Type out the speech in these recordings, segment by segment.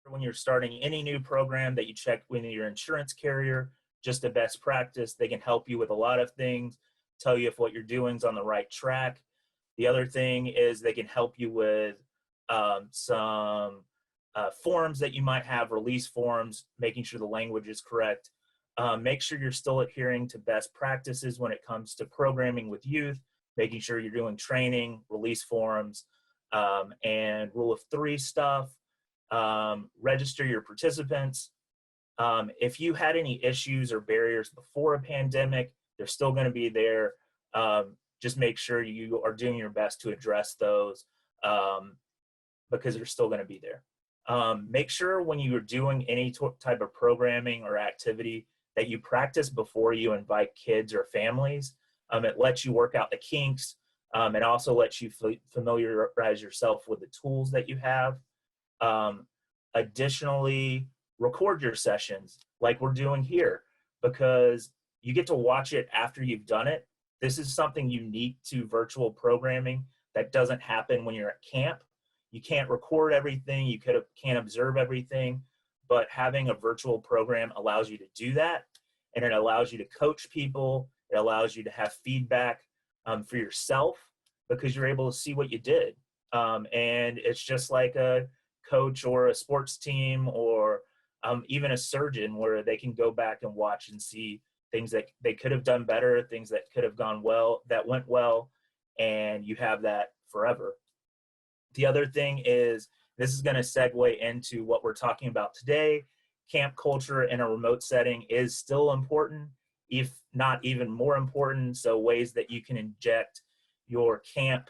when you're starting any new program that you check with your insurance carrier, just a best practice. They can help you with a lot of things, tell you if what you're doing is on the right track. The other thing is they can help you with some forms that you might have, release forms, making sure the language is correct. Make sure you're still adhering to best practices when it comes to programming with youth, making sure you're doing training, release forms, and rule of three stuff. Register your participants. If you had any issues or barriers before a pandemic, they're still going to be there. Just make sure you are doing your best to address those because they're still going to be there. Make sure when you are doing any type of programming or activity that you practice before you invite kids or families. It lets you work out the kinks. It also lets you familiarize yourself with the tools that you have. Additionally, record your sessions like we're doing here because you get to watch it after you've done it. This is something unique to virtual programming that doesn't happen when you're at camp. You can't record everything, you can't observe everything, but having a virtual program allows you to do that, and it allows you to coach people. It allows you to have feedback for yourself because you're able to see what you did. And it's just like a coach or a sports team or even a surgeon where they can go back and watch and see things that they could have done better, things that could have gone well, that went well, and you have that forever. The other thing is, this is going to segue into what we're talking about today. Camp culture in a remote setting is still important, if not even more important. So ways that you can inject your camp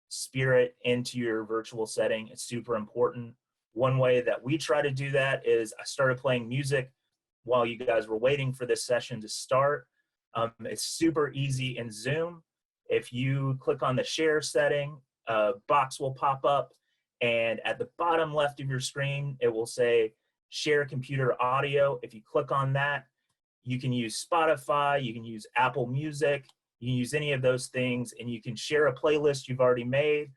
spirit into your virtual setting is super important. One way that we try to do that is I started playing music while you guys were waiting for this session to start. It's super easy in Zoom. If you click on the share setting, a box will pop up, and at the bottom left of your screen, it will say share computer audio. If you click on that, you can use Spotify, you can use Apple Music, you can use any of those things, and you can share a playlist you've already made,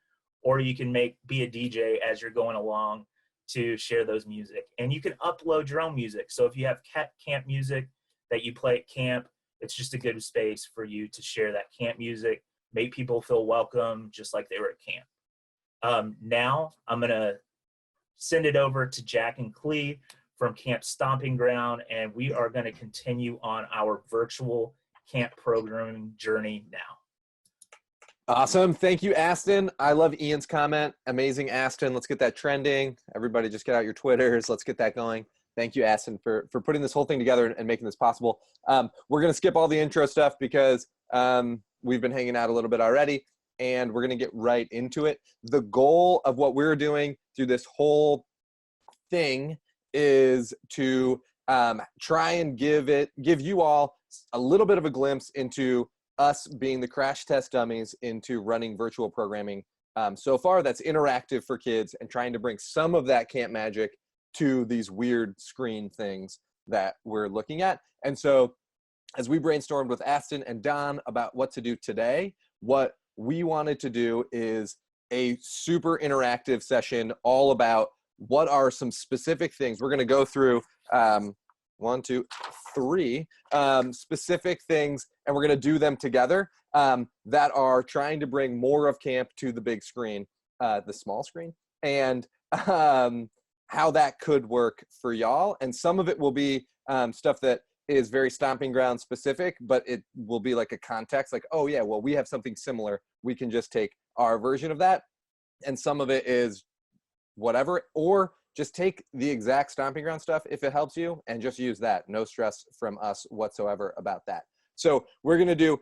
or you can be a DJ as you're going along to share those music. And you can upload your own music. So if you have camp music that you play at camp, it's just a good space for you to share that camp music, make people feel welcome just like they were at camp. Now I'm gonna send it over to Jack and Klee from Camp Stomping Ground, and we are gonna continue on our virtual camp programming journey now. Awesome. Thank you, Aston. I love Ian's comment. Amazing, Aston. Let's get that trending. Everybody just get out your Twitters. Let's get that going. Thank you, Aston, for putting this whole thing together and making this possible. We're going to skip all the intro stuff because we've been hanging out a little bit already, and we're going to get right into it. The goal of what we're doing through this whole thing is to try and give you all a little bit of a glimpse into us being the crash test dummies into running virtual programming. So far, that's interactive for kids and trying to bring some of that camp magic to these weird screen things that we're looking at. And so as we brainstormed with Aston and Don about what to do today, what we wanted to do is a super interactive session all about what are some specific things. We're going to go through 1, 2, 3 specific things, and we're going to do them together that are trying to bring more of camp to the big screen, the small screen, and how that could work for y'all. And some of it will be stuff that is very Stomping Ground specific, but it will be like a context, like, oh yeah, well, we have something similar. We can just take our version of that. And some of it is whatever, or just take the exact Stomping Ground stuff if it helps you and just use that. No stress from us whatsoever about that. So we're going to do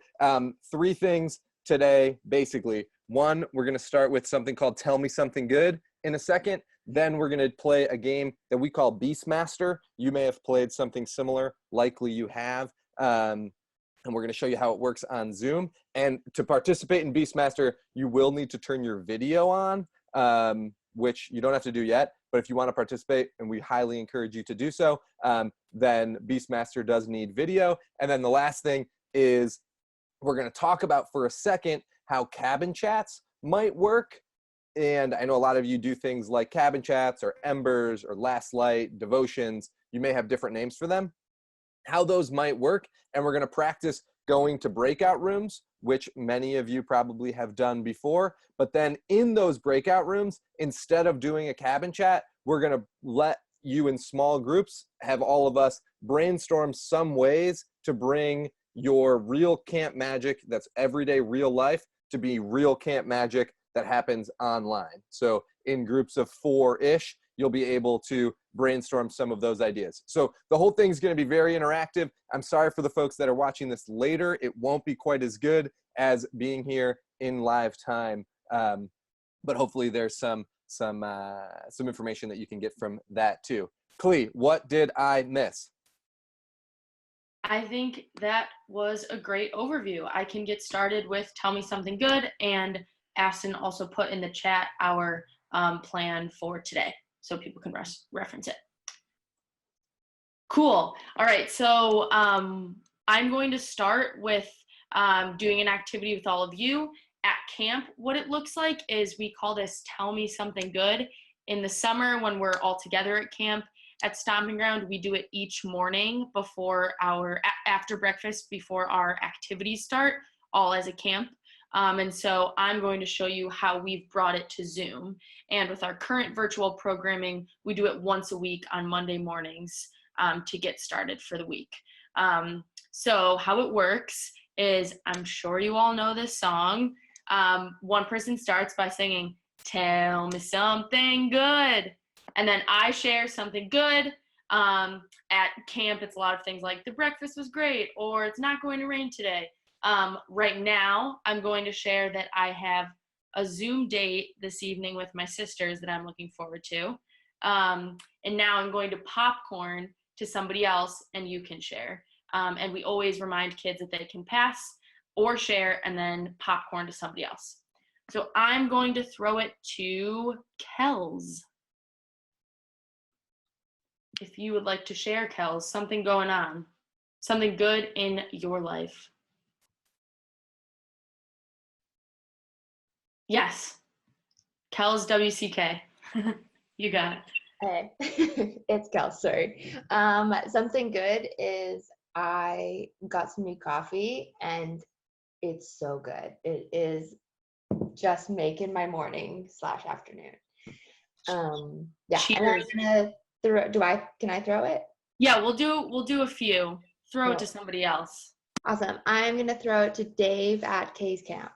3 things today, basically. 1, we're going to start with something called Tell Me Something Good in a second. Then we're going to play a game that we call Beastmaster. You may have played something similar. Likely you have. And we're going to show you how it works on Zoom. And to participate in Beastmaster, you will need to turn your video on, which you don't have to do yet. But if you want to participate, and we highly encourage you to do so, then Beastmaster does need video. And then the last thing is we're going to talk about for a second how cabin chats might work And I know a lot of you do things like cabin chats or embers or last light, devotions. You may have different names for them, how those might work. And we're going to practice going to breakout rooms, which many of you probably have done before. But then in those breakout rooms, instead of doing a cabin chat, we're going to let you in small groups, have all of us brainstorm some ways to bring your real camp magic that's everyday real life to be real camp magic that happens online. So in groups of 4-ish, you'll be able to brainstorm some of those ideas. So the whole thing's going to be very interactive. I'm sorry for the folks that are watching this later. It won't be quite as good as being here in live time. But hopefully there's some information that you can get from that too. Klee, what did I miss? I think that was a great overview. I can get started with tell me something good, and Aston also put in the chat our plan for today so people can reference it. Cool. All right, so I'm going to start with doing an activity with all of you at camp. What it looks like is we call this tell me something good. In the summer when we're all together at camp at Stomping Ground, we do it each morning before after breakfast, before our activities start, all as a camp. And so I'm going to show you how we've brought it to Zoom. And with our current virtual programming, we do it once a week on Monday mornings to get started for the week. So how it works is, I'm sure you all know this song. One person starts by singing, tell me something good. And then I share something good. At camp, it's a lot of things like the breakfast was great, or it's not going to rain today. Right now, I'm going to share that I have a Zoom date this evening with my sisters that I'm looking forward to. And now I'm going to popcorn to somebody else, and you can share. And we always remind kids that they can pass or share and then popcorn to somebody else. So I'm going to throw it to Kels. If you would like to share, Kels, something going on, something good in your life. Yes. Kels WCK. You got it. Hey, it's Kel, sorry. Something good is I got some new coffee and it's so good. It is just making my morning/afternoon. Yeah. Cheers. And I'm gonna can I throw it? Yeah, we'll do a few. Throw No. it to somebody else. Awesome. I'm gonna throw it to Dave at Kay's camp.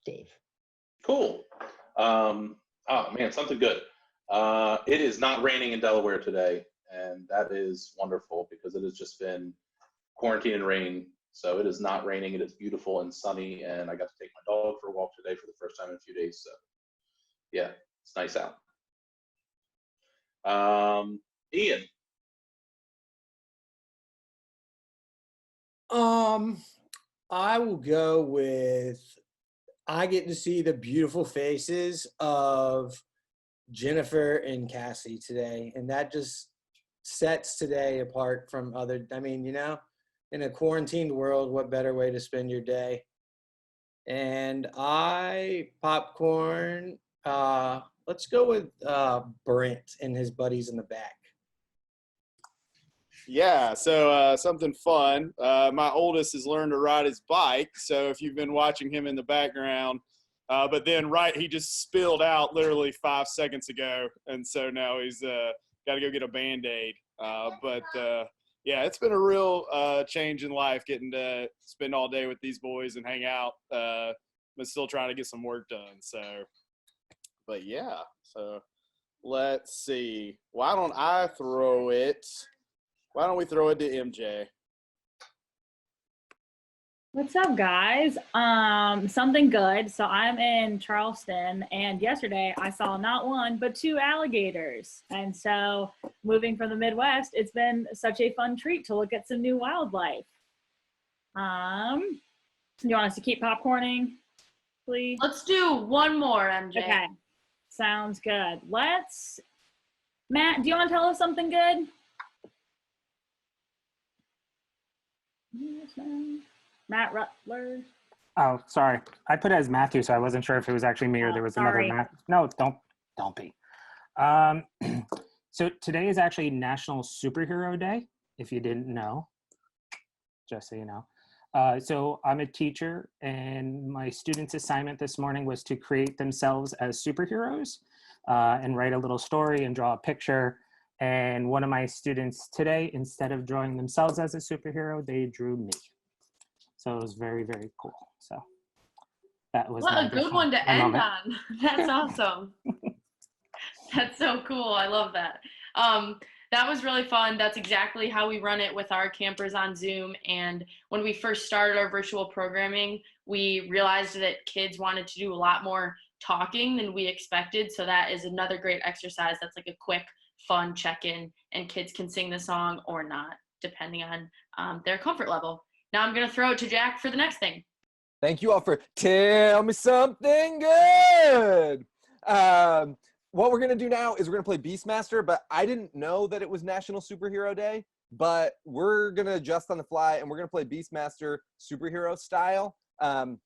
Dave. Cool. Oh man, something good. It is not raining in Delaware today, and that is wonderful because it has just been quarantine and rain. So it is not raining. It is beautiful and sunny, and I got to take my dog for a walk today for the first time in a few days. So yeah, it's nice out. Ian. I will go with, I get to see the beautiful faces of Jennifer and Cassie today, and that just sets today apart from other, I mean, you know, in a quarantined world, what better way to spend your day? And popcorn, let's go with Brent and his buddies in the back. Yeah, so something fun. My oldest has learned to ride his bike, so if you've been watching him in the background, but then he just spilled out literally 5 seconds ago, and so now he's got to go get a Band-Aid. Yeah, it's been a real change in life getting to spend all day with these boys and hang out, but still trying to get some work done. So, but yeah, so let's see. Why don't we throw it to MJ? What's up, guys? Something good. So I'm in Charleston, and yesterday I saw not one, but 2 alligators. And so moving from the Midwest, it's been such a fun treat to look at some new wildlife. You want us to keep popcorning, please? Let's do one more, MJ. Okay, sounds good. Matt, do you want to tell us something good? Matt Rutler. Oh, sorry. I put it as Matthew, so I wasn't sure if it was actually me or Oh, there was sorry. another Matt. No, don't be. So today is actually National Superhero Day, if you didn't know, just so you know. So I'm a teacher, and my students' assignment this morning was to create themselves as superheroes and write a little story and draw a picture. And one of my students today, instead of drawing themselves as a superhero, they drew me. So it was very, very cool. So that was What my a good additional- one to my end moment. on. That's awesome. That's so cool. I love that. That was really fun. That's exactly how we run it with our campers on Zoom. And when we first started our virtual programming, we realized that kids wanted to do a lot more talking than we expected. So that is another great exercise. That's like a quick, fun check-in, and kids can sing the song or not, depending on their comfort level. Now I'm going to throw it to Jack for the next thing. Thank you all for tell me something good. What we're going to do now is we're going to play Beastmaster, but I didn't know that it was National Superhero Day, but we're going to adjust on the fly, and we're going to play Beastmaster superhero style. And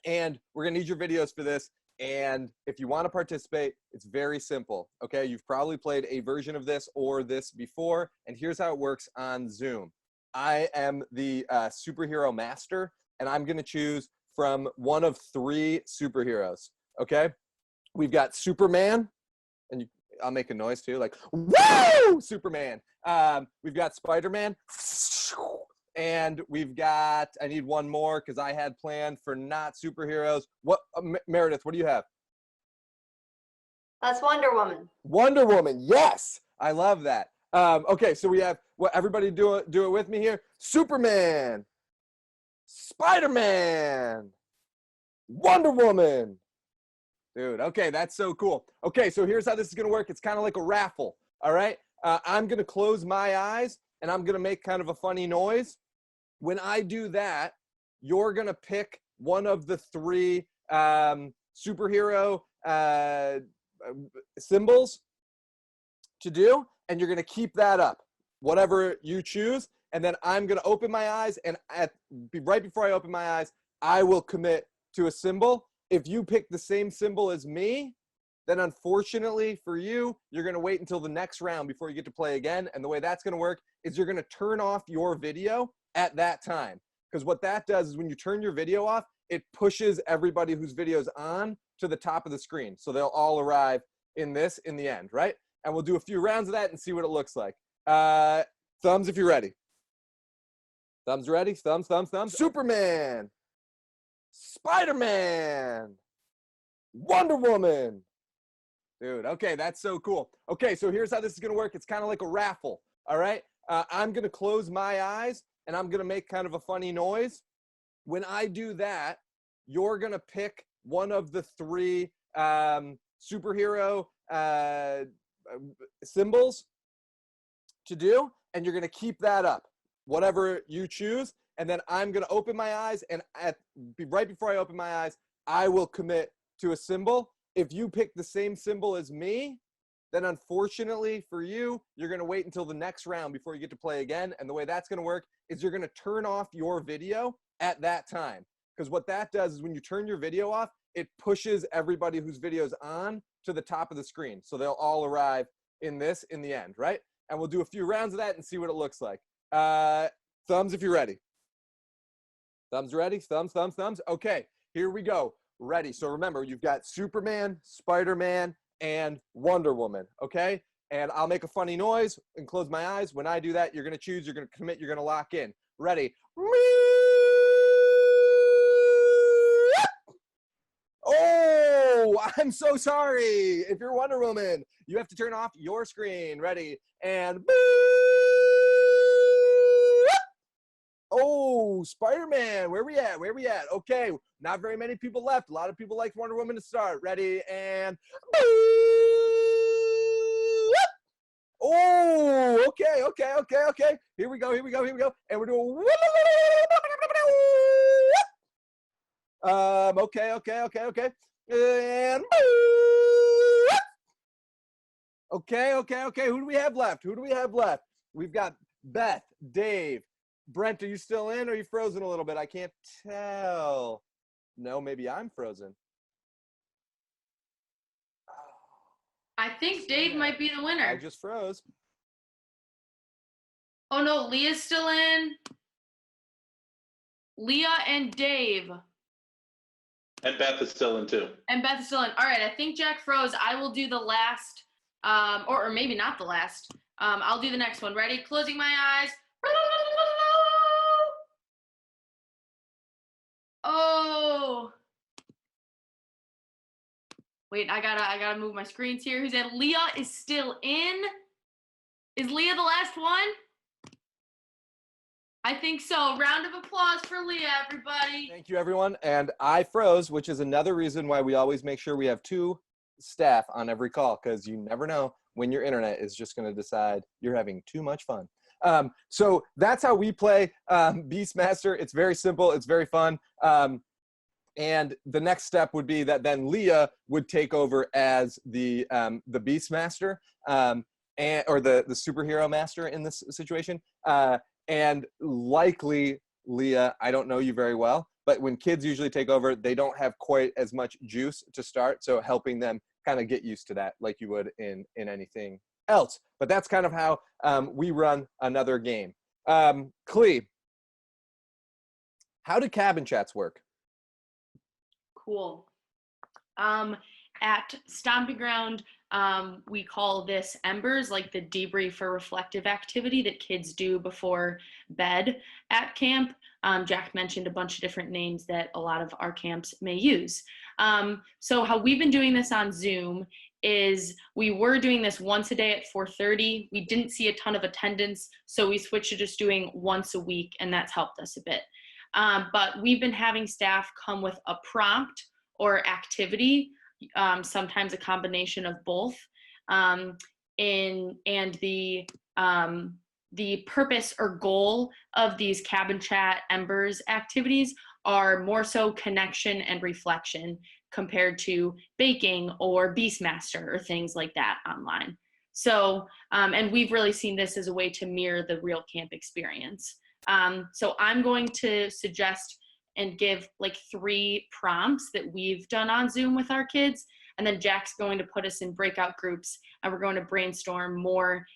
we're going to need your videos for this. And if you want to participate, it's very simple. Okay, you've probably played a version of this or this before, and here's how it works on Zoom. I am the superhero master, and I'm going to choose from one of 3 superheroes. Okay, we've got Superman, and I'll make a noise too, like woo, Superman. We've got Spider-Man, and we've got, I need one more because I had planned for not superheroes. What, Meredith, what do you have? That's Wonder Woman. Wonder Woman, yes, I love that. Okay, so we have, what, everybody do it with me here. Superman, Spider-Man, Wonder Woman. Dude, okay, that's so cool. Okay, so here's how this is gonna work. It's kind of like a raffle, all right? I'm gonna close my eyes, and I'm gonna make kind of a funny noise. When I do that, you're gonna pick one of the 3 superhero symbols to do, and you're gonna keep that up, whatever you choose. And then I'm gonna open my eyes, and right before I open my eyes, I will commit to a symbol. If you pick the same symbol as me, then unfortunately for you, you're going to wait until the next round before you get to play again. And the way that's going to work is you're going to turn off your video at that time. Because what that does is when you turn your video off, it pushes everybody whose video is on to the top of the screen. So they'll all arrive in this in the end, right? And we'll do a few rounds of that and see what it looks like. Thumbs if you're ready. Thumbs ready? Thumbs, thumbs, thumbs. Superman. Spider-Man, Wonder Woman. Dude, okay, that's so cool. Okay, so here's how this is going to work. It's kind of like a raffle, all right? I'm going to close my eyes, and I'm going to make kind of a funny noise. When I do that, you're going to pick one of the 3 superhero symbols to do, and you're going to keep that up, whatever you choose. And then I'm going to open my eyes, and right before I open my eyes, I will commit to a symbol. If you pick the same symbol as me, then unfortunately for you, you're going to wait until the next round before you get to play again. And the way that's going to work is you're going to turn off your video at that time. Because what that does is when you turn your video off, it pushes everybody whose video is on to the top of the screen. So they'll all arrive in this in the end, right? And we'll do a few rounds of that and see what it looks like. Thumbs if you're ready. Thumbs ready? Thumbs, thumbs, thumbs. Okay, here we go. Ready. So remember, you've got Superman, Spider-Man, and Wonder Woman, okay? And I'll make a funny noise and close my eyes. When I do that, you're going to choose, you're going to commit, you're going to lock in. Ready? Oh, I'm so sorry. If you're Wonder Woman, you have to turn off your screen. Ready? And oh, Spider-Man, where we at? Where we at? Okay, not very many people left. A lot of people liked Wonder Woman to start. Ready? And oh, okay, okay, okay, okay. Here we go, here we go, here we go. And we're doing okay, okay, okay, okay. And okay, okay, okay. Who do we have left? Who do we have left? We've got Beth, Dave. Brent, are you still in or are you frozen a little bit? I can't tell. No, maybe I'm frozen. I think Dave might be the winner. I just froze. Oh no, Leah's still in. Leah and Dave. And Beth is still in too. And Beth is still in. All right, I think Jack froze. I will do the last, or maybe not the last. I'll do the next one. Ready? Closing my eyes. Oh. Wait, I gotta move my screens here. Who's in? Leah is still in. Is Leah the last one? I think so. Round of applause for Leah, everybody. Thank you, everyone. And I froze, which is another reason why we always make sure we have 2 staff on every call, because you never know when your internet is just going to decide you're having too much fun. So that's how we play Beastmaster. It's very simple. It's very fun. And the next step would be that then Leah would take over as the Beastmaster, or the superhero master in this situation. And likely, Leah, I don't know you very well, but when kids usually take over, they don't have quite as much juice to start. So helping them kind of get used to that like you would in anything else. But that's kind of how we run another game. Klee, how do cabin chats work? Cool. At Stomping Ground, we call this Embers, like the debrief or reflective activity that kids do before bed at camp. Jack mentioned a bunch of different names that a lot of our camps may use. So how we've been doing this on Zoom is we were doing this once a day at 4:30. We didn't see a ton of attendance, so we switched to just doing once a week, and that's helped us a bit. But we've been having staff come with a prompt or activity, sometimes a combination of both. And the purpose or goal of these cabin chat Embers activities are more so connection and reflection compared to baking or Beastmaster or things like that online. So, and we've really seen this as a way to mirror the real camp experience. So I'm going to suggest and give like 3 prompts that we've done on Zoom with our kids. And then Jack's going to put us in breakout groups, and we're going to brainstorm more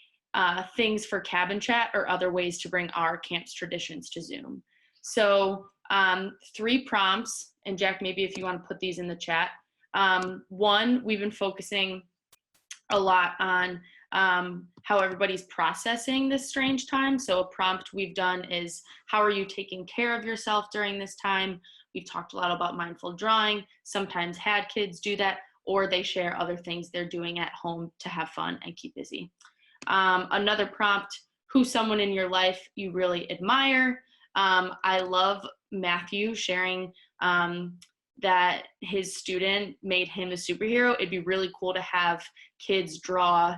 things for cabin chat or other ways to bring our camp's traditions to Zoom. So 3 prompts, and Jack, maybe if you want to put these in the chat. 1, we've been focusing a lot on how everybody's processing this strange time. So a prompt we've done is, how are you taking care of yourself during this time? We've talked a lot about mindful drawing. Sometimes had kids do that, or they share other things they're doing at home to have fun and keep busy. Another prompt, who's someone in your life you really admire? I love Matthew sharing that his student made him a superhero. It'd be really cool to have kids draw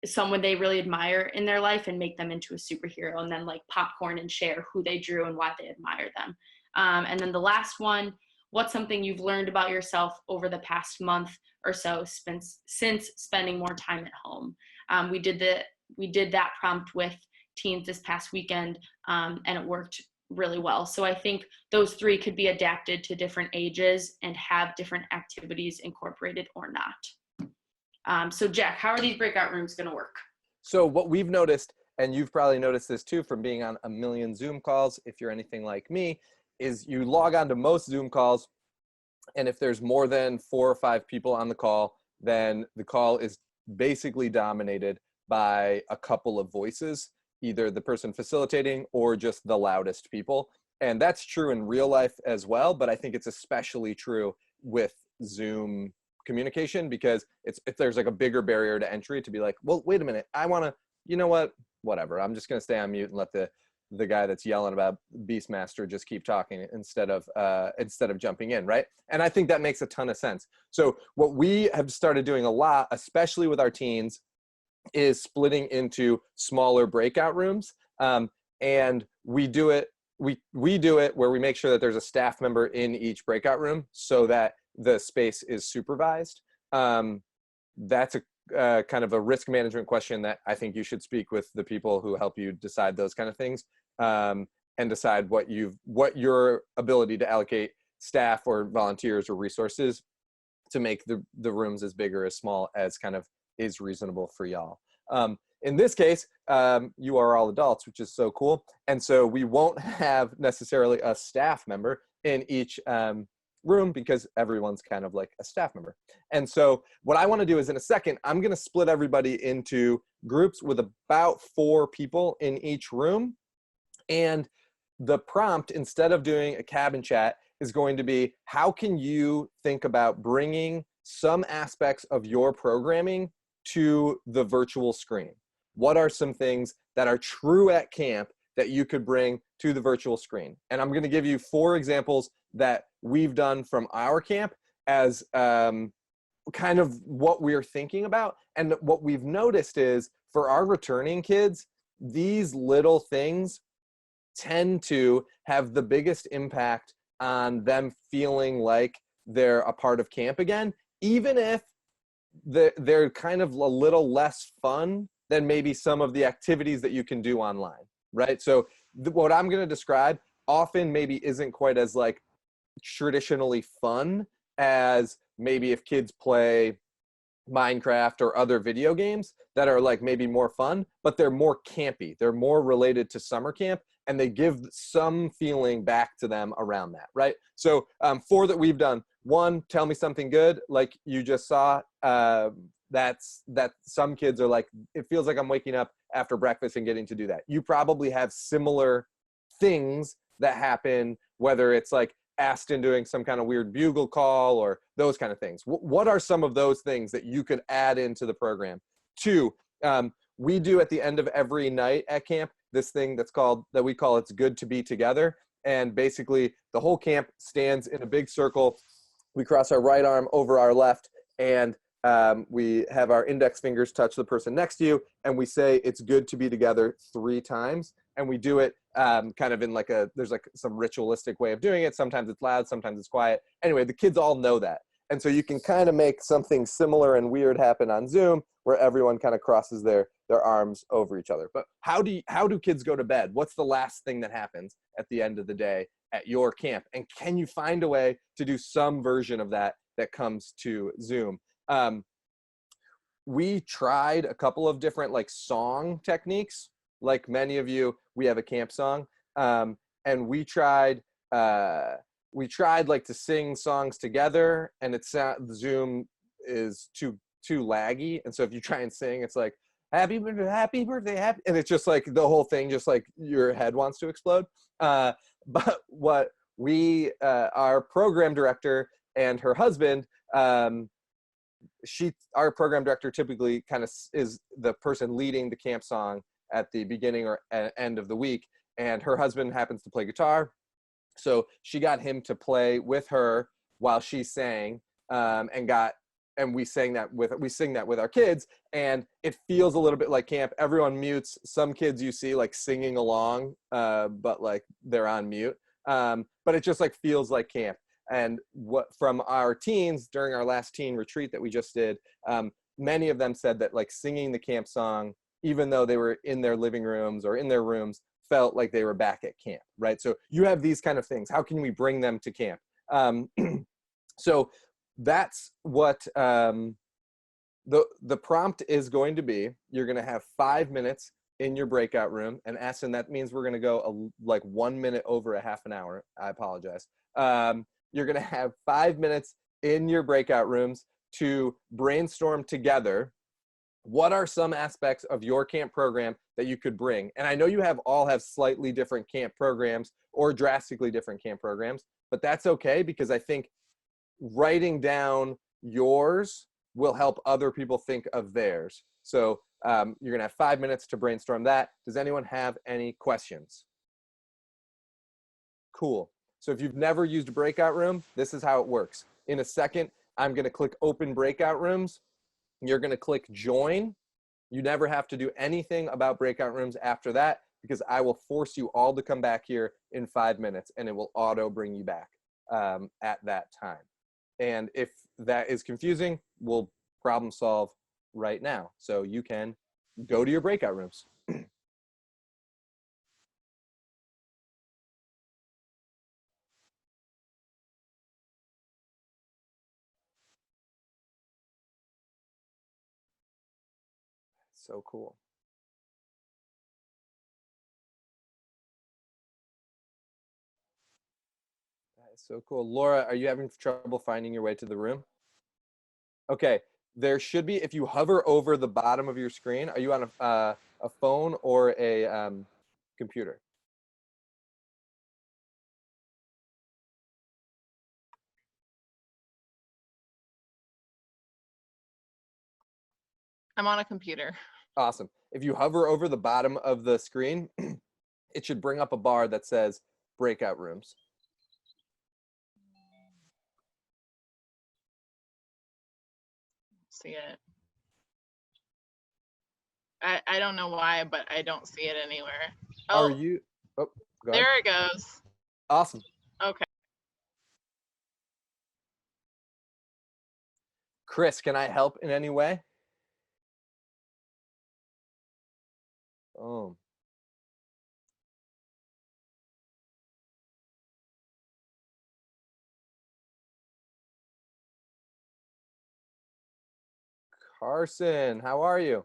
someone they really admire in their life and make them into a superhero, and then like popcorn and share who they drew and why they admire them. And then the last one, what's something you've learned about yourself over the past month or so since spending more time at home? We did that prompt with teens this past weekend, and it worked really well. So I think those 3 could be adapted to different ages and have different activities incorporated or not. So Jack, how are these breakout rooms going to work? So what we've noticed, and you've probably noticed this too from being on a million Zoom calls, if you're anything like me, is you log on to most Zoom calls, and if there's more than 4 or 5 people on the call, then the call is basically dominated by a couple of voices, either the person facilitating or just the loudest people. And that's true in real life as well, but I think it's especially true with Zoom communication, because there's like a bigger barrier to entry to be like, well, wait a minute, I want to, you know what, whatever, I'm just going to stay on mute and let the guy that's yelling about Beastmaster just keep talking instead of jumping in, right? And I think that makes a ton of sense. So what we have started doing a lot, especially with our teens, is splitting into smaller breakout rooms. And we do it where we make sure that there's a staff member in each breakout room so that the space is supervised. That's a kind of a risk management question that I think you should speak with the people who help you decide those kind of things, and decide what your ability to allocate staff or volunteers or resources to make the rooms as big or as small as kind of is reasonable for y'all. In this case, you are all adults, which is so cool. And so we won't have necessarily a staff member in each room because everyone's kind of like a staff member. And so what I want to do is in a second, I'm going to split everybody into groups with about 4 people in each room. And the prompt, instead of doing a cabin chat, is going to be, how can you think about bringing some aspects of your programming to the virtual screen? What are some things that are true at camp that you could bring to the virtual screen? And I'm going to give you 4 examples that we've done from our camp as kind of what we're thinking about. And what we've noticed is for our returning kids, these little things tend to have the biggest impact on them feeling like they're a part of camp again, even if they're kind of a little less fun than maybe some of the activities that you can do online, right? So what I'm going to describe often maybe isn't quite as like traditionally fun as maybe if kids play Minecraft or other video games that are like maybe more fun, but they're more campy. They're more related to summer camp, and they give some feeling back to them around that, right? So 4 that we've done. 1, tell me something good, like you just saw. That some kids are like, it feels like I'm waking up after breakfast and getting to do that. You probably have similar things that happen, whether it's like Aston doing some kind of weird bugle call or those kind of things. What are some of those things that you could add into the program? 2, we do at the end of every night at camp this thing that we call It's Good to Be Together. And basically the whole camp stands in a big circle. We cross our right arm over our left, and we have our index fingers touch the person next to you, and we say it's good to be together 3 times. And we do it kind of in like there's like some ritualistic way of doing it. Sometimes it's loud, sometimes it's quiet. Anyway, the kids all know that. And so you can kind of make something similar and weird happen on Zoom where everyone kind of crosses their arms over each other. But how do kids go to bed? What's the last thing that happens at the end of the day at your camp? And can you find a way to do some version of that comes to Zoom? We tried a couple of different like song techniques. Like many of you, we have a camp song, and we tried like to sing songs together, and Zoom is too laggy, and so if you try and sing, it's like happy birthday, happy, and it's just like the whole thing, just like your head wants to explode. But what our program director and her husband, our program director typically kind of is the person leading the camp song at the beginning or end of the week, and her husband happens to play guitar, so she got him to play with her while she sang, and we sing that with our kids, and it feels a little bit like camp. Everyone mutes. Some kids you see like singing along, but like they're on mute, but it just like feels like camp. And from our teens during our last teen retreat that we just did, many of them said that like singing the camp song, even though they were in their living rooms or in their rooms, felt like they were back at camp, right? So you have these kind of things. How can we bring them to camp? So that's what the prompt is going to be. You're going to have 5 minutes in your breakout room. And Aston, that means we're going to go like 1 minute over a half an hour. I apologize. You're going to have 5 minutes in your breakout rooms to brainstorm together what are some aspects of your camp program that you could bring. And I know you all have slightly different camp programs or drastically different camp programs, but that's okay, because I think writing down yours will help other people think of theirs. So you're going to have 5 minutes to brainstorm that. Does anyone have any questions? Cool. So if you've never used a breakout room, this is how it works. In a second, I'm going to click open breakout rooms. You're going to click join. You never have to do anything about breakout rooms after that, because I will force you all to come back here in 5 minutes, and it will auto bring you back at that time. And if that is confusing, we'll problem solve right now. So you can go to your breakout rooms. So cool. That is so cool. Laura, are you having trouble finding your way to the room? Okay, there should be, if you hover over the bottom of your screen, are you on a phone or a computer? I'm on a computer. Awesome. If you hover over the bottom of the screen, it should bring up a bar that says breakout rooms. See it. I don't know why, but I don't see it anywhere. Oh, Are you? Oh, go ahead. there it goes. Awesome. Okay. Chris, can I help in any way? Oh. Carson, how are you?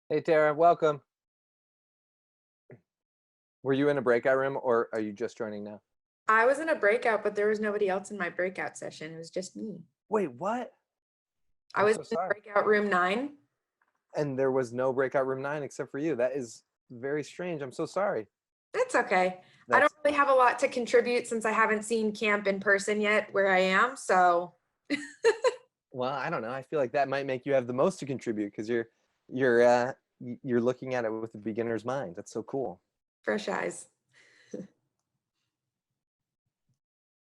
Hey, Tara, welcome. Were you in a breakout room or are you just joining now? I was in a breakout, but there was nobody else in my breakout session. It was just me. Wait, what? I I'm was so in sorry. breakout room 9. And there was no breakout room 9 except for you. That is very strange. I'm so sorry. It's okay. I don't That's, really have a lot to contribute since I haven't seen camp in person yet where I am. So well, I don't know. I feel like that might make you have the most to contribute because you're looking at it with a beginner's mind. That's so cool. fresh eyes.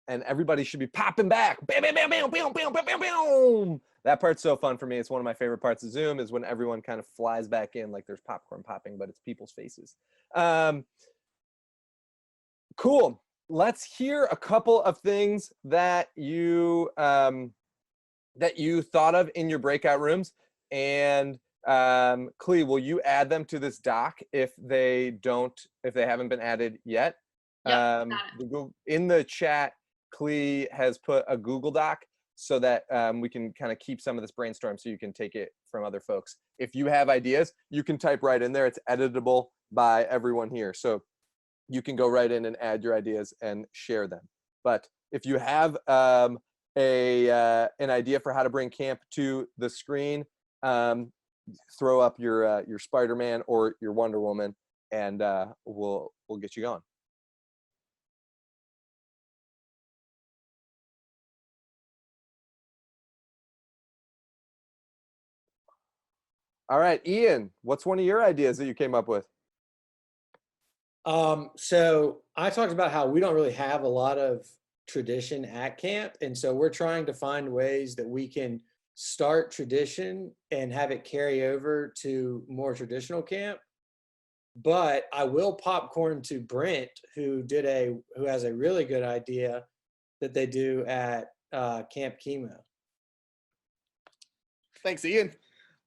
And everybody should be popping back. Bam, bam, bam, bam, bam, bam, bam, bam, bam. That part's so fun for me. It's one of my favorite parts of Zoom is when everyone kind of flies back in like there's popcorn popping, but it's people's faces. Cool. Let's hear a couple of things that you thought of in your breakout rooms. And Klee, will you add them to this doc if they haven't been added yet? Yep, In the chat, Klee has put a Google Doc so that we can kind of keep some of this brainstorm so you can take it from other folks. If you have ideas, you can type right in there. It's editable by everyone here. So you can go right in and add your ideas and share them. But if you have an idea for how to bring camp to the screen, throw up your Spider-Man or your Wonder Woman, and we'll get you going. All right, Ian, what's one of your ideas that you came up with? So I talked about how we don't really have a lot of tradition at camp. And so we're trying to find ways that we can start tradition and have it carry over to more traditional camp. But I will popcorn to Brent, who has a really good idea that they do at Camp Chemo. Thanks, Ian.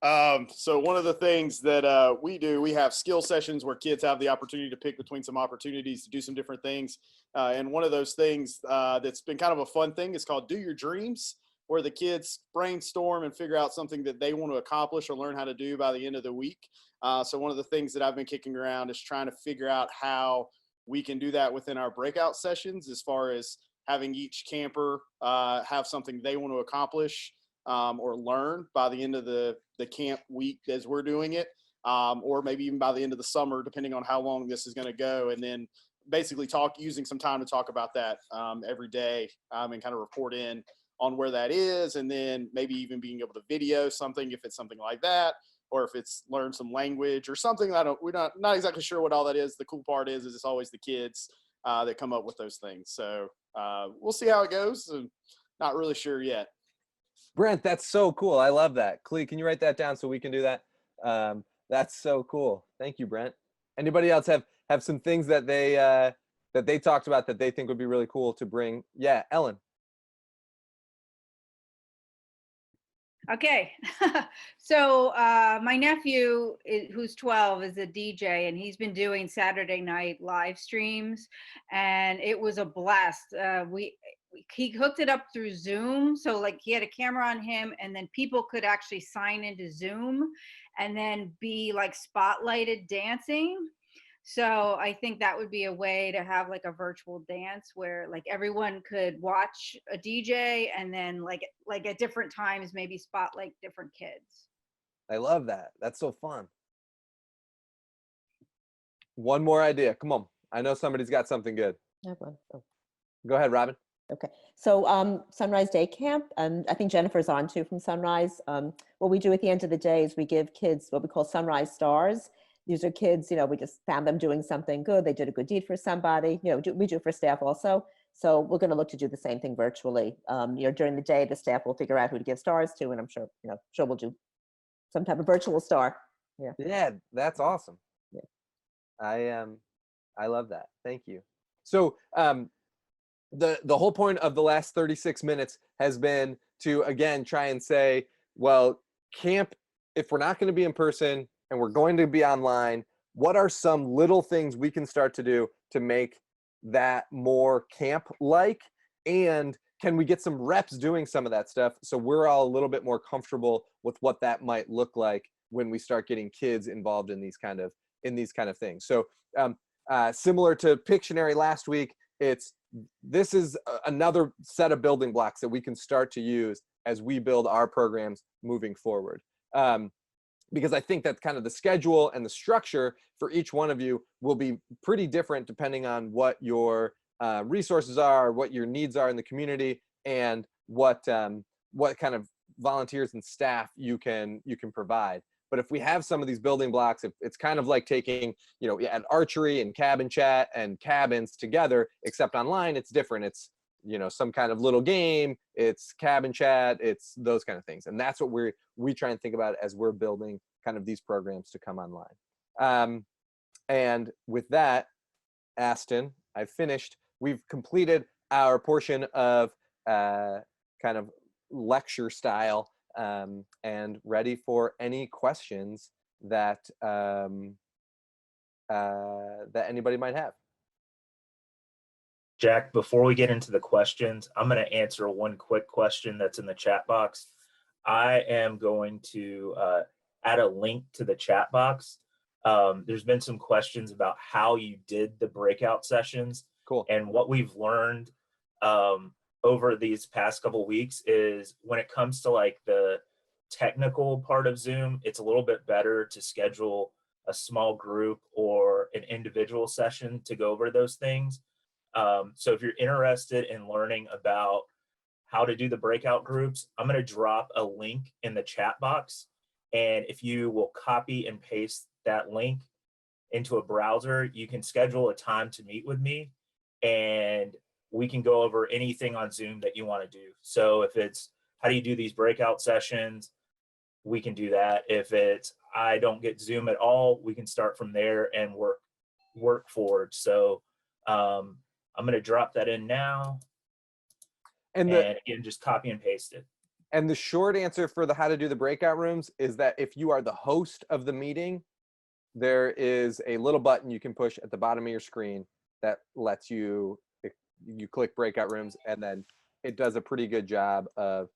So one of the things that we have skill sessions where kids have the opportunity to pick between some opportunities to do some different things. And one of those things that's been kind of a fun thing is called Do Your Dreams, where the kids brainstorm and figure out something that they want to accomplish or learn how to do by the end of the week. So one of the things that I've been kicking around is trying to figure out how we can do that within our breakout sessions, as far as having each camper have something they want to accomplish or learn by the end of the camp week as we're doing it, or maybe even by the end of the summer, depending on how long this is going to go. And then basically using some time to talk about that every day and kind of report in on where that is. And then maybe even being able to video something if it's something like that, or if it's learn some language or something. We're not exactly sure what all that is. The cool part is it's always the kids that come up with those things. So we'll see how it goes. Not really sure yet. Brent, that's so cool. I love that. Klee, can you write that down so we can do that? That's so cool. Thank you, Brent. Anybody else have some things that they talked about that they think would be really cool to bring? Yeah, Ellen. Okay, so my nephew, who's 12, is a DJ, and he's been doing Saturday night live streams, and it was a blast. He hooked it up through Zoom, so like he had a camera on him, and then people could actually sign into Zoom and then be like spotlighted dancing. So I think that would be a way to have like a virtual dance where like everyone could watch a DJ and then like at different times maybe spotlight different kids. I love that. That's so fun. One more idea. Come on. I know somebody's got something good. I have one. Oh, Go ahead, Robin. okay. So Sunrise Day Camp, I think Jennifer's on too from Sunrise. What we do at the end of the day is we give kids what we call Sunrise Stars. These are kids, we just found them doing something good. They did a good deed for somebody. We do it for staff also. So we're going to look to do the same thing virtually. During the day, the staff will figure out who to give stars to, and I'm sure, we'll do some type of virtual star. Yeah. Yeah, that's awesome. Yeah. I love that. Thank you. So the whole point of the last 36 minutes has been to again try and say, well, camp, if we're not going to be in person and we're going to be online, what are some little things we can start to do to make that more camp-like? And can we get some reps doing some of that stuff so we're all a little bit more comfortable with what that might look like when we start getting kids involved in these kind of things? So similar to Pictionary last week, this is another set of building blocks that we can start to use as we build our programs moving forward. because I think that kind of the schedule and the structure for each one of you will be pretty different depending on what your resources are, what your needs are in the community, and what kind of volunteers and staff you can provide. But if we have some of these building blocks, it's kind of like taking, an archery and cabin chat and cabins together, except online it's different. It's, some kind of little game, it's cabin chat, it's those kind of things. And that's what we try and think about as we're building kind of these programs to come online. And with that, Aston, I've finished. We've completed our portion of kind of lecture style, and ready for any questions that that anybody might have. Jack, before we get into the questions, I'm going to answer one quick question that's in the chat box. I am going to add a link to the chat box. There's been some questions about how you did the breakout sessions. Cool. And what we've learned over these past couple weeks is when it comes to like the technical part of Zoom, it's a little bit better to schedule a small group or an individual session to go over those things. So if you're interested in learning about how to do the breakout groups, I'm going to drop a link in the chat box. And if you will copy and paste that link into a browser, you can schedule a time to meet with me and we can go over anything on Zoom that you want to do. So if it's how do you do these breakout sessions, we can do that. If it's I don't get Zoom at all, we can start from there and work forward. So I'm going to drop that in now. And again, just copy and paste it. And the short answer for the how to do the breakout rooms is that if you are the host of the meeting, there is a little button you can push at the bottom of your screen that lets you click breakout rooms, and then it does a pretty good job of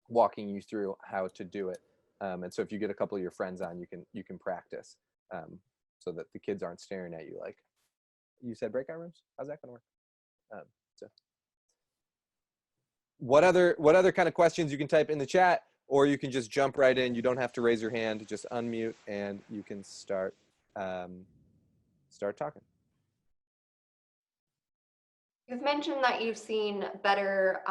walking you through how to do it. And so if you get a couple of your friends on, you can practice so that the kids aren't staring at you like, you said breakout rooms? How's that going to work? So what other kind of questions you can type in the chat, or you can just jump right in. You don't have to raise your hand, just unmute and you can start talking. You've mentioned that you've seen better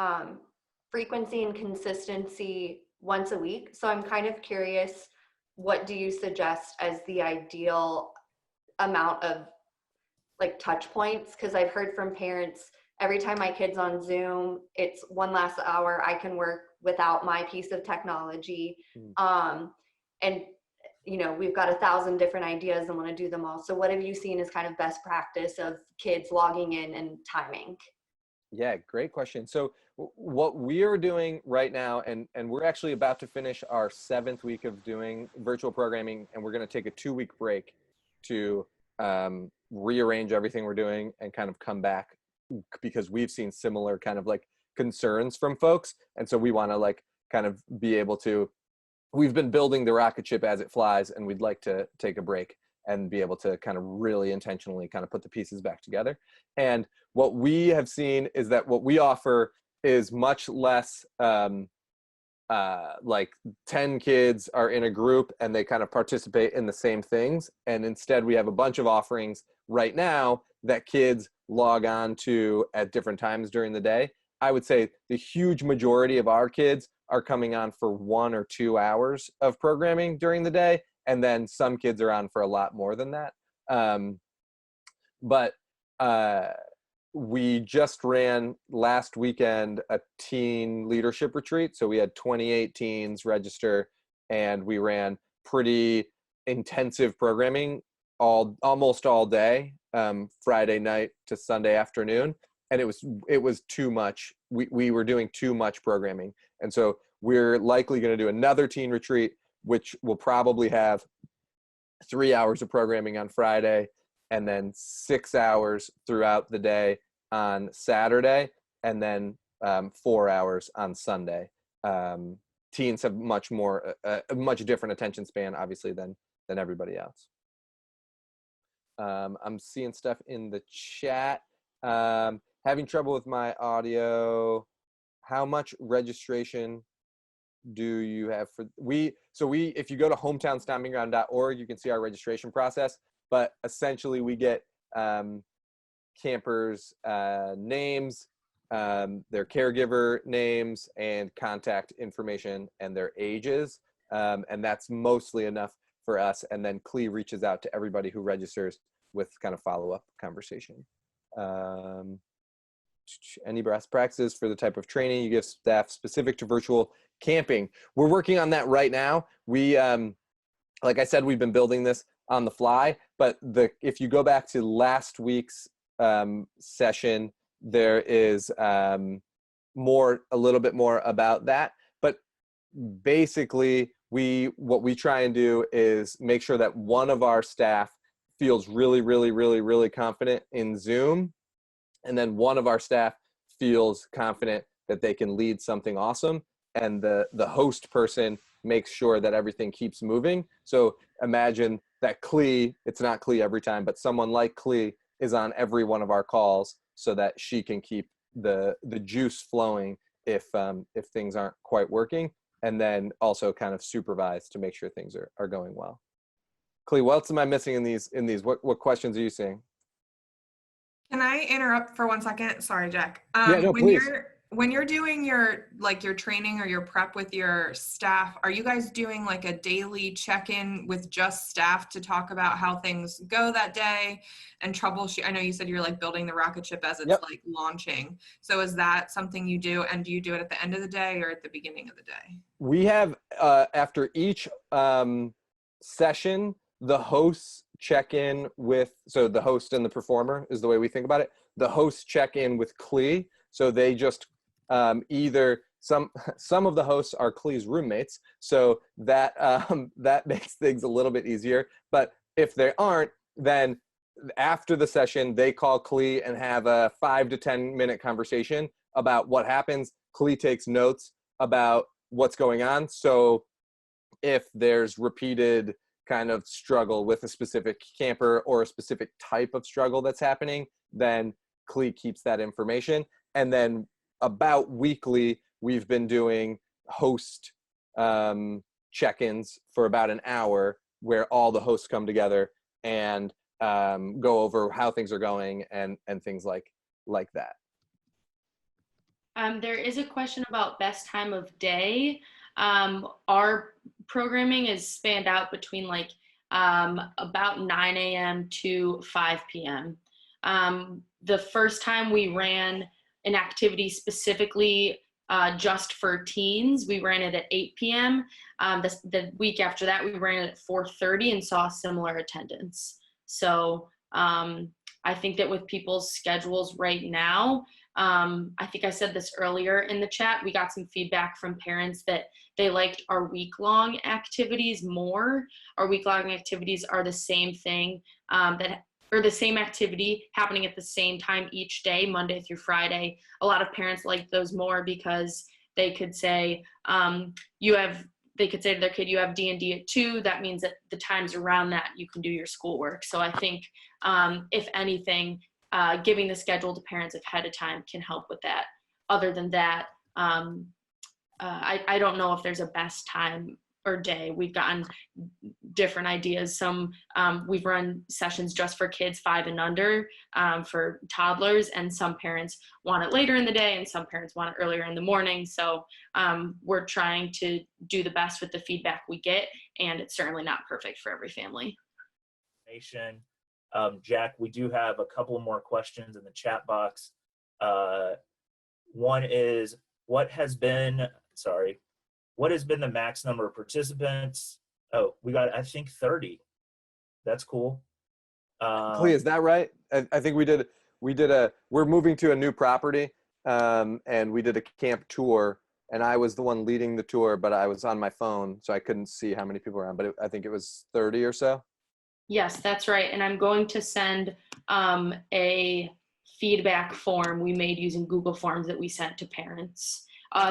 frequency and consistency once a week. So I'm kind of curious, what do you suggest as the ideal amount of like touch points? Because I've heard from parents, every time my kid's on Zoom, it's one last hour I can work without my piece of technology. And we've got 1,000 different ideas and want to do them all. So what have you seen as kind of best practice of kids logging in and timing? Yeah, great question. So what we are doing right now, and we're actually about to finish our 7th week of doing virtual programming, and we're going to take a 2-week break to rearrange everything we're doing and kind of come back, because we've seen similar kind of like concerns from folks. And so we want to like kind of be able to, we've been building the rocket ship as it flies, and we'd like to take a break and be able to kind of really intentionally kind of put the pieces back together. And what we have seen is that what we offer is much less like 10 kids are in a group and they kind of participate in the same things. And instead we have a bunch of offerings right now that kids log on to at different times during the day. I would say the huge majority of our kids are coming on for 1 or 2 hours of programming during the day. And then some kids are on for a lot more than that. But we just ran last weekend a teen leadership retreat. So we had 28 teens register, and we ran pretty intensive programming almost all day, Friday night to Sunday afternoon. And it was too much. We were doing too much programming. And so we're likely going to do another teen retreat, which will probably have 3 hours of programming on Friday, and then 6 hours throughout the day on Saturday, and then 4 hours on Sunday. Teens have much different attention span, obviously, than everybody else. I'm seeing stuff in the chat. Having trouble with my audio. How much registration do you have for if you go to hometownstompingground.org, you can see our registration process, but essentially we get campers names, their caregiver names, and contact information and their ages, and that's mostly enough for us. And then Klee reaches out to everybody who registers with kind of follow-up conversation. Any best practices for the type of training you give staff specific to virtual camping? We're working on that right now. We, like I said, we've been building this on the fly, but if you go back to last week's session, there is a little bit more about that. But basically, what we try and do is make sure that one of our staff feels really, really, really, really confident in Zoom, and then one of our staff feels confident that they can lead something awesome, and the host person makes sure that everything keeps moving. So imagine that Klee, it's not Klee every time, but someone like Klee is on every one of our calls so that she can keep the juice flowing if things aren't quite working, and then also kind of supervise to make sure things are going well. Klee, what else am I missing in these? What questions are you seeing? Can I interrupt for 1 second? Sorry, Jack. Yeah, no, please. When you're doing your training or your prep with your staff, are you guys doing like a daily check-in with just staff to talk about how things go that day and troubleshoot? I know you said you're like building the rocket ship as it's like launching. So is that something you do, and do you do it at the end of the day or at the beginning of the day? We have after each session, the hosts check in with, so the host and the performer is the way we think about it. The hosts check in with Klee, so they just either some of the hosts are Klee's roommates, so that that makes things a little bit easier. But if they aren't, then after the session they call Klee and have a 5 to 10 minute conversation about what happens. Klee takes notes about what's going on, so if there's repeated kind of struggle with a specific camper or a specific type of struggle that's happening, then Klee keeps that information. And then about weekly, we've been doing host check-ins for about an hour where all the hosts come together and go over how things are going and things like that. There is a question about best time of day. Our programming is spanned out between like about 9 a.m. to 5 p.m. The first time we ran an activity specifically just for teens, we ran it at 8 p.m. The week after that, we ran it at 4:30 and saw similar attendance. So I think that with people's schedules right now, I think I said this earlier in the chat, we got some feedback from parents that they liked our week-long activities more. Our week-long activities are the same thing or the same activity happening at the same time each day, Monday through Friday. A lot of parents like those more because they could say, they could say to their kid, you have D&D at 2. That means that the times around that you can do your schoolwork. So I think if anything, giving the schedule to parents ahead of time can help with that. Other than that, I don't know if there's a best time or day. We've gotten different ideas. We've run sessions just for kids 5 and under, for toddlers, and some parents want it later in the day and some parents want it earlier in the morning. So we're trying to do the best with the feedback we get, and it's certainly not perfect for every family. Jack, we do have a couple more questions in the chat box. One is, what has been the max number of participants? Oh, we got, I think 30. That's cool. Klee, is that right? I think we're moving to a new property, and we did a camp tour, and I was the one leading the tour, but I was on my phone, so I couldn't see how many people were on, but I think it was 30 or so. Yes, that's right. And I'm going to send a feedback form we made using Google Forms that we sent to parents.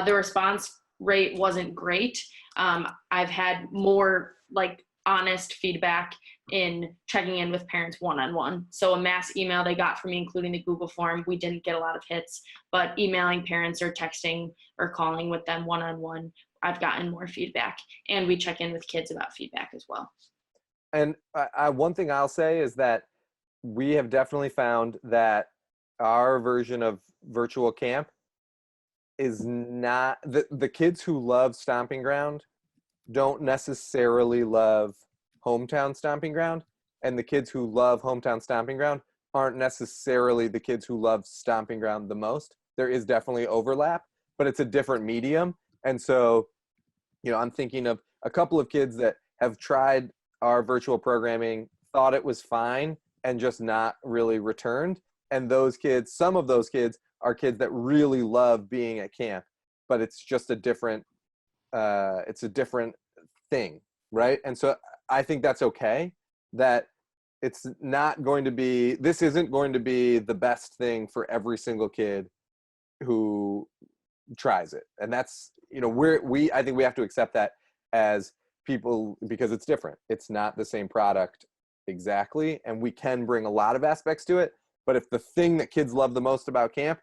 The response rate wasn't great. I've had more like honest feedback in checking in with parents one-on-one. So a mass email they got from me, including the Google form, we didn't get a lot of hits, but emailing parents or texting or calling with them one-on-one, I've gotten more feedback, and we check in with kids about feedback as well. And one thing I'll say is that we have definitely found that our version of virtual camp is not the kids who love Stomping Ground don't necessarily love Hometown Stomping Ground, and the kids who love Hometown Stomping Ground aren't necessarily the kids who love Stomping Ground the most. There is definitely overlap, but it's a different medium. And so, I'm thinking of a couple of kids that have tried our virtual programming, thought it was fine, and just not really returned. And those kids, some of those kids are kids that really love being at camp, but it's just a different thing, right? And so I think that's okay, that it's not going to be, this isn't going to be the best thing for every single kid who tries it. And that's, I think we have to accept that as people, because it's different. It's not the same product exactly. And we can bring a lot of aspects to it. But if the thing that kids love the most about camp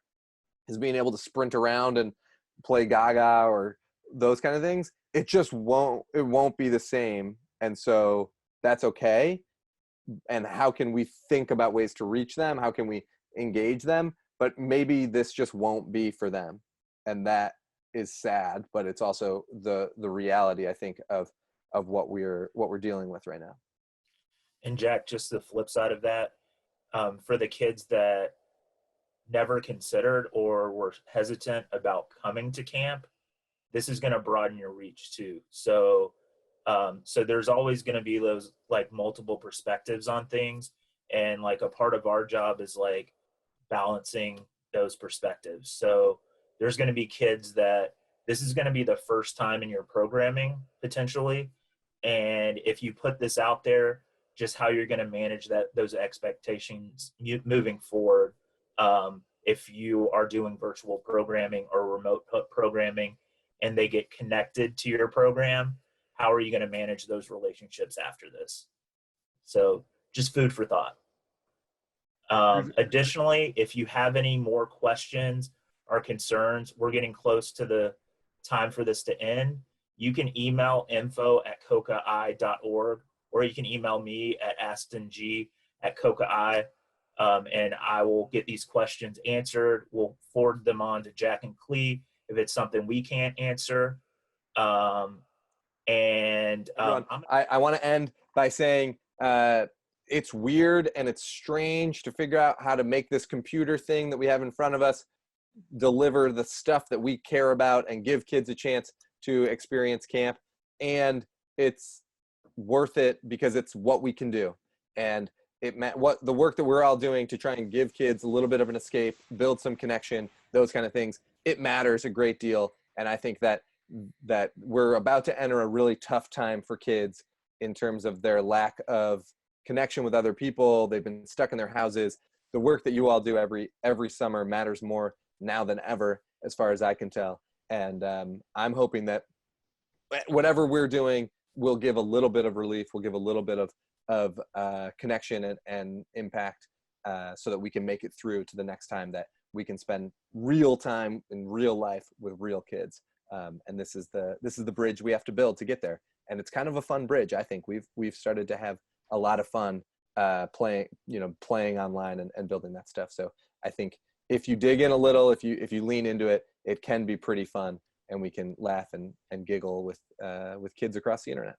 is being able to sprint around and play Gaga or those kind of things, it won't be the same. And so that's okay. And how can we think about ways to reach them? How can we engage them? But maybe this just won't be for them. And that is sad, but it's also the reality, I think, of what we're dealing with right now. And Jack, just the flip side of that, for the kids that never considered or were hesitant about coming to camp, this is going to broaden your reach too. So there's always going to be those like multiple perspectives on things. And like a part of our job is like balancing those perspectives. So there's going to be kids that this is going to be the first time in your programming potentially. And if you put this out there, just how you're going to manage those expectations moving forward. If you are doing virtual programming or remote programming and they get connected to your program, how are you going to manage those relationships after this? So just food for thought. Additionally, if you have any more questions or concerns, we're getting close to the time for this to end. You can email info@COCA-I.org, or you can email me at astong@COCA-I, and I will get these questions answered. We'll forward them on to Jack and Klee if it's something we can't answer. I want to end by saying it's weird and it's strange to figure out how to make this computer thing that we have in front of us deliver the stuff that we care about and give kids a chance to experience camp. And it's worth it because it's what we can do. And what the work that we're all doing to try and give kids a little bit of an escape, build some connection, those kind of things, it matters a great deal. And I think that we're about to enter a really tough time for kids in terms of their lack of connection with other people. They've been stuck in their houses. The work that you all do every summer matters more now than ever, as far as I can tell. And I'm hoping that whatever we're doing will give a little bit of relief, will give a little bit of connection and impact, so that we can make it through to the next time that we can spend real time in real life with real kids. And this is the bridge we have to build to get there. And it's kind of a fun bridge. I think we've started to have a lot of fun playing online and building that stuff. So I think if you dig in a little, if you lean into it, it can be pretty fun, and we can laugh and giggle with kids across the internet.